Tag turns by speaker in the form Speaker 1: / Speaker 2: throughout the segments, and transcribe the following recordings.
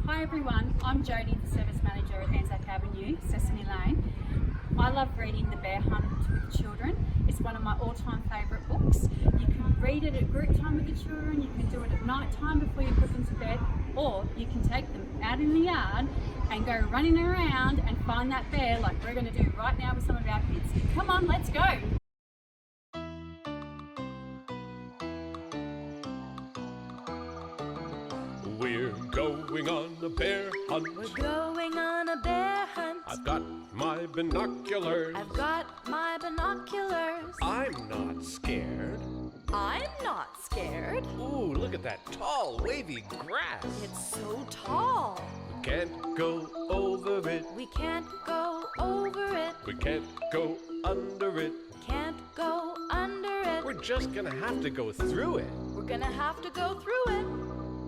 Speaker 1: Hi everyone, I'm Jodie, the Service Manager at Anzac Avenue, Sesame Lane. I love reading The Bear Hunt with children. It's one of my all-time favourite books. You can read it at group time with the children, you can do it at night time before you put them to bed, or you can take them out in the yard and go running around and find that bear like we're going to do right now with some of our kids. Come on, let's go!
Speaker 2: We're going on a bear hunt.
Speaker 3: We're going on a bear hunt.
Speaker 2: I've got my binoculars.
Speaker 3: I've got my binoculars.
Speaker 2: I'm not scared.
Speaker 3: I'm not scared.
Speaker 2: Ooh, look at that tall, wavy grass.
Speaker 3: It's so tall.
Speaker 2: We can't go over it.
Speaker 3: We can't go over it.
Speaker 2: We can't go under it.
Speaker 3: Can't go under it.
Speaker 2: We're just gonna have to go through it.
Speaker 3: We're gonna have to go through it.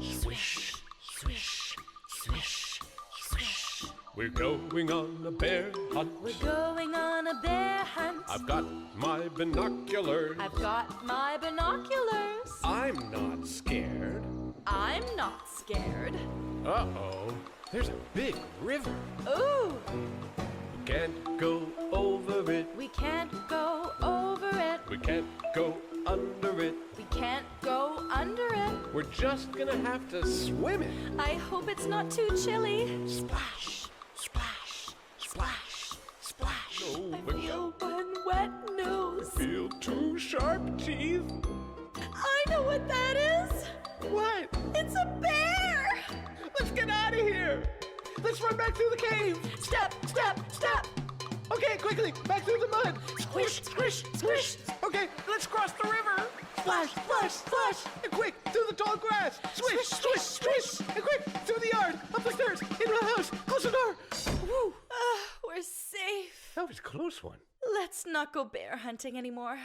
Speaker 2: Swish, swish, swish, swish. We're going on a bear hunt.
Speaker 3: We're going on a bear hunt.
Speaker 2: I've got my binoculars.
Speaker 3: I've got my binoculars.
Speaker 2: I'm not scared.
Speaker 3: I'm not scared.
Speaker 2: Uh-oh, there's a big river.
Speaker 3: Ooh,
Speaker 2: We can't go over it.
Speaker 3: we can't go over it.
Speaker 2: We can't go under it.
Speaker 3: We can't go under it.
Speaker 2: We're just gonna have to swim it.
Speaker 3: I hope it's not too chilly.
Speaker 2: Splash, splash, splash, splash. Oh,
Speaker 3: I feel one wet nose.
Speaker 2: feel two sharp teeth.
Speaker 3: I know what that is.
Speaker 2: What?
Speaker 3: It's a bear.
Speaker 2: Let's get out of here. Let's run back through the cave.
Speaker 3: Step, step, step.
Speaker 2: Okay, quickly, back through the mud.
Speaker 3: Squish, squish, squish.
Speaker 2: Okay, let's cross the river. Splash, splash, splash. And quick, through the tall grass. Swish, swish, swish. And quick, through the yard, up the stairs, into the house. Close the door. Woo.
Speaker 3: We're safe.
Speaker 2: That was a close one.
Speaker 3: Let's not go bear hunting anymore.